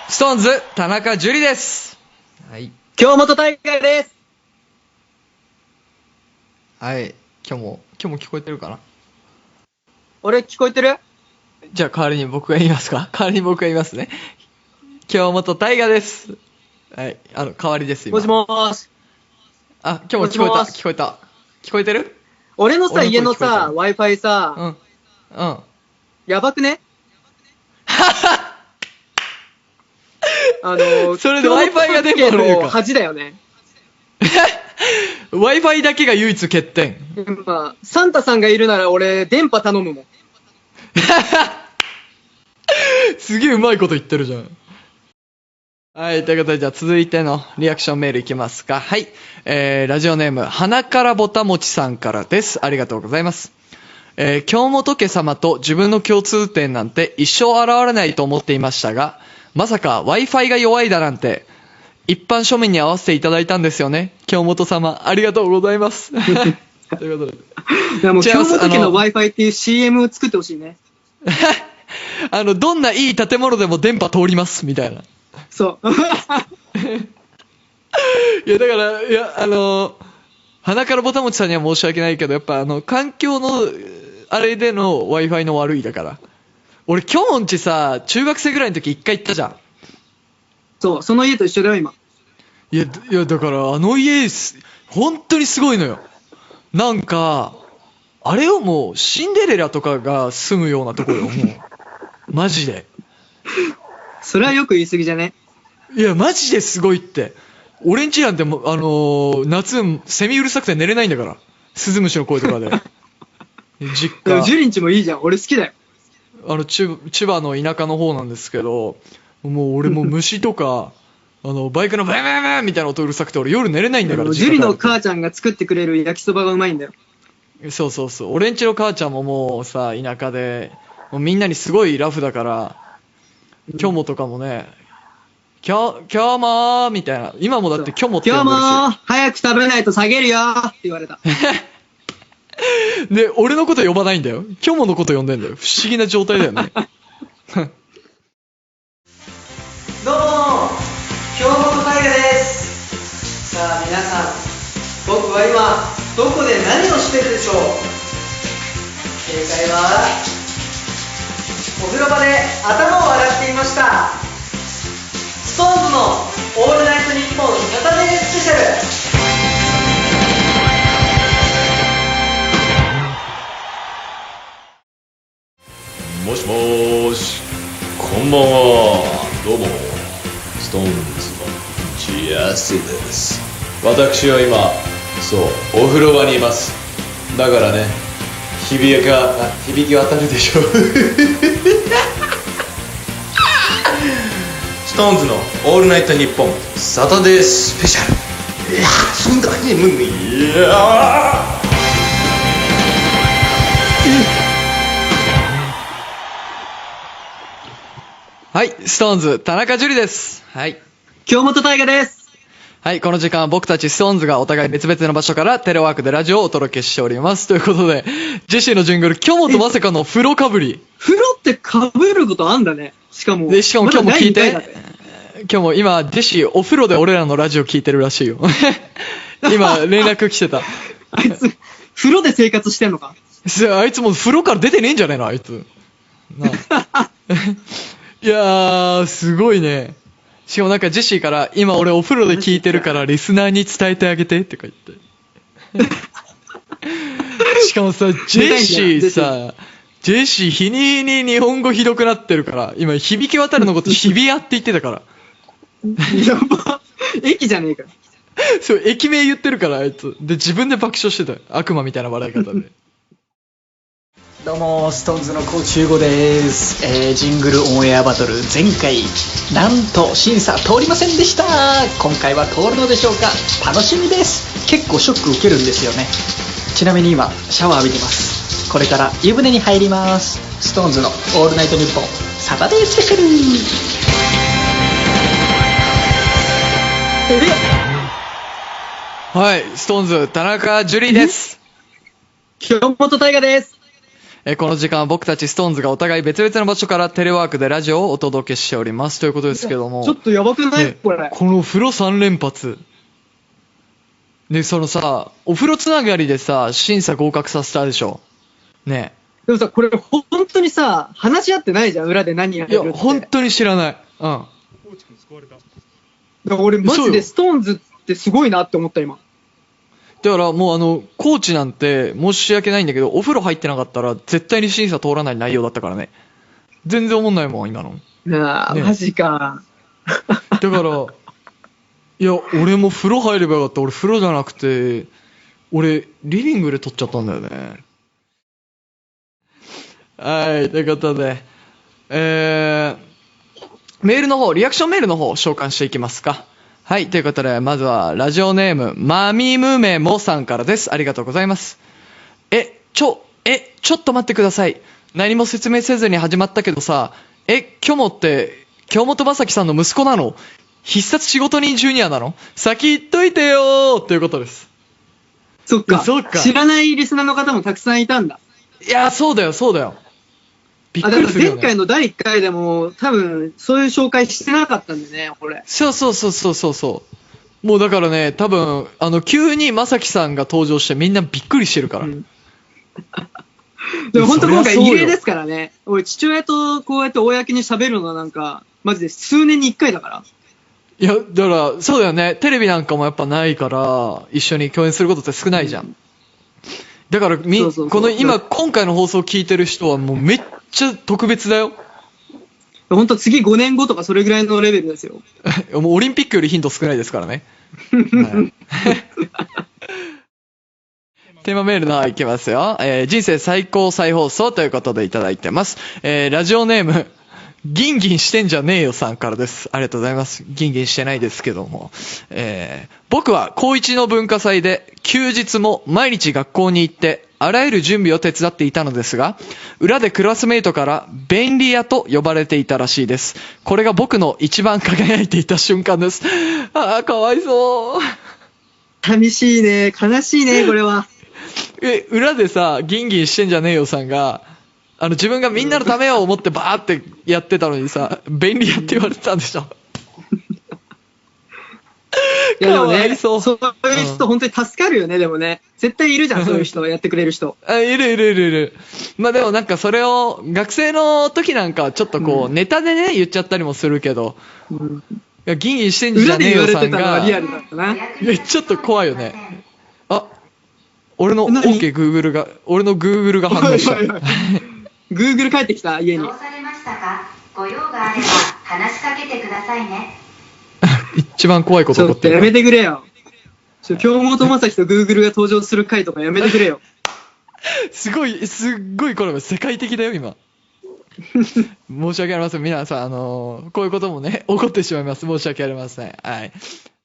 ストーンズ田中樹です。はい。京本大我です。はい。今日も聞こえてるかな？俺聞こえてる？じゃあ代わりに僕が言いますか？代わりに僕が言いますね。京本大我です。はい。代わりです今。もしもーし。あ、今日も聞こえた。聞こえてる？俺のさ、家のさ、Wi-Fi さ、うん。やばくね？それで Wi-Fi が出るの恥だよね。Wi-Fi だけが唯一欠点。今、サンタさんがいるなら俺、電波頼むもん。すげえうまいこと言ってるじゃん。はい、ということで、じゃあ続いてのリアクションメールいきますか。はい。ラジオネーム、花からぼたもちさんからです。ありがとうございます。京本家様と自分の共通点なんて一生現れないと思っていましたが、まさか Wi-Fi が弱いだなんて、一般庶民に合わせていただいたんですよね。京本様、ありがとうございます。ということで。いやもう京本家の Wi-Fi っていう CM を作ってほしいね。どんないい建物でも電波通ります、みたいな。そう。いや、だから、鼻からぼたもちさんには申し訳ないけど、やっぱ環境の、あれでの Wi-Fi の悪いだから。俺、きょもんちさ、中学生ぐらいの時一回行ったじゃん。そう、その家と一緒だよ、今。いや、だから、家、本当にすごいのよ。なんか、あれよ、もう、シンデレラとかが住むようなところよ、もう。マジで。それはよく言い過ぎじゃね？いや、マジですごいって。俺んちなんても、夏、セミうるさくて寝れないんだから。スズムシの声とかで。実家。ジュリンチもいいじゃん。俺好きだよ。千葉の田舎の方なんですけど、もう俺も虫とか、バイクのブーブーブーみたいな音うるさくて俺夜寝れないんだから。ジュリの母ちゃんが作ってくれる焼きそばがうまいんだよ。そう。俺んちの母ちゃんももうさ、田舎で、もうみんなにすごいラフだから、今日もとかもね、今日もーみたいな。今もだって今日もって呼んでるし。今日も早く食べないと下げるよーって言われた。で、俺のこと呼ばないんだよ。今日ものこと呼んでんだよ。不思議な状態だよね。どうも京本大我です。さあ皆さん、僕は今どこで何をしてるでしょう？正解はお風呂場で頭を洗っていました。ストーンズのオールナイトニッポンサタデースペシャル。もしもーし、こんばんは。どうもストーンズのジャスです。私は今、そうお風呂場にいます。だからね、響き渡るでしょう。ストーンズのオールナイトニッポンサタデースペシャル。いやー、そんなに無理。いやー、はい、ストーンズ田中樹です。はい。京本大我です。はい、この時間は僕たちストーンズがお互い別々の場所からテレワークでラジオをお届けしております。ということで、ジェシーのジングル、京本まさかの風呂かぶり。風呂ってかぶることあんだね。しかも今日も聞いて。今日も今、ジェシーお風呂で俺らのラジオ聞いてるらしいよ。今、連絡来てた。あいつ、風呂で生活してんのか？あいつもう風呂から出てねえんじゃねえのあいつ。いやー、すごいね。しかもなんかジェシーから、今俺お風呂で聞いてるからリスナーに伝えてあげてって言って。しかもさ、ジェシー日に日本語ひどくなってるから、今響き渡るのこと日比谷って言ってたから。やば。駅じゃねえか。そう、駅名言ってるからあいつ。で、自分で爆笑してたよ。悪魔みたいな笑い方で。どうもストーンズのコーチHugoです。ジングルオンエアバトル前回なんと審査通りませんでした。今回は通るのでしょうか。楽しみです。結構ショック受けるんですよね。ちなみに今シャワー浴びてます。これから湯船に入ります。ストーンズのオールナイトニッポンサタデースペシャル。はい、ストーンズ田中樹です。京本大我です。この時間は僕たちストーンズがお互い別々の場所からテレワークでラジオをお届けしておりますということですけども。ちょっとやばくない、ねこれ。この風呂3連発。で、そのさ、お風呂つながりでさ、審査合格させたでしょ。ねでもさ、これ本当にさ、話し合ってないじゃん、裏で何やいや、るって。本当に知らない。うん。だから俺マジでストーンズってすごいなって思った今。だからもうコーチなんて申し訳ないんだけど、お風呂入ってなかったら絶対に審査通らない内容だったからね。全然思んないもん、今の。なあ、ねマジか。だから、いや、俺も風呂入ればよかった。俺風呂じゃなくて、俺、リビングで撮っちゃったんだよね。はい、ということで、メールの方、リアクションメールの方、召喚していきますか。はい、ということで、まずは、ラジオネーム、まみむめもさんからです。ありがとうございます。ちょっと待ってください。何も説明せずに始まったけどさ、京本って京本政樹さんの息子なの？必殺仕事人ジュニアなの？先言っといてよーということです。そっか。そっか知らないリスナーの方もたくさんいたんだ。いや、そうだよ。びっあ、くだからりするよね。前回の第1回でも多分そういう紹介してなかったんだよね、これ。そう。もうだからね、多分、急に正樹さんが登場してみんなびっくりしてるから。うんでも本当今回そりゃそうよ異例ですからね。俺父親とこうやって公に喋るのはなんか、マジで数年に1回だから。いや、だから、そうだよね。テレビなんかもやっぱないから、一緒に共演することって少ないじゃん。だからそうこの今回の放送を聞いてる人はもうめっちゃ特別だよ。本当次5年後とかそれぐらいのレベルですよ。もうオリンピックより頻度少ないですからね。はいテーマメールの方いきますよ。人生最高再放送ということでいただいてます。ラジオネーム、ギンギンしてんじゃねえよさんからです。ありがとうございます。ギンギンしてないですけども。僕は高1の文化祭で休日も毎日学校に行ってあらゆる準備を手伝っていたのですが、裏でクラスメイトから便利屋と呼ばれていたらしいです。これが僕の一番輝いていた瞬間です。ああ、かわいそう。寂しいね、悲しいね、これは。裏でさ、ギンギンしてんじゃねえよさんが、自分がみんなのためを思ってバーってやってたのにさ、便利屋って言われてたんでしょ。いやでもね、かわいそう。そういう人本当に助かるよね、でもね。絶対いるじゃん、そういう人、やってくれる人。いる。まあでもなんかそれを、学生の時なんかはちょっとこう、ネタでね、言っちゃったりもするけど、うんいやギンギンしてんじゃ裏で言わねえよさんれてたのはが、リアルだったな。ちょっと怖いよね。あ、俺の何 OK Google が、俺の Google が反応した。おいおいおい Google 帰ってきた、家にど。うされましたか？ご用があれば話しかけてくださいね。一番怖いこと起こってる。ちょっとやめてくれよ。京本政樹と Google が登場する回とかやめてくれよ。すっごいこれ世界的だよ今。申し訳ありません皆さんこういうこともね起こってしまいます。申し訳ありません。はい。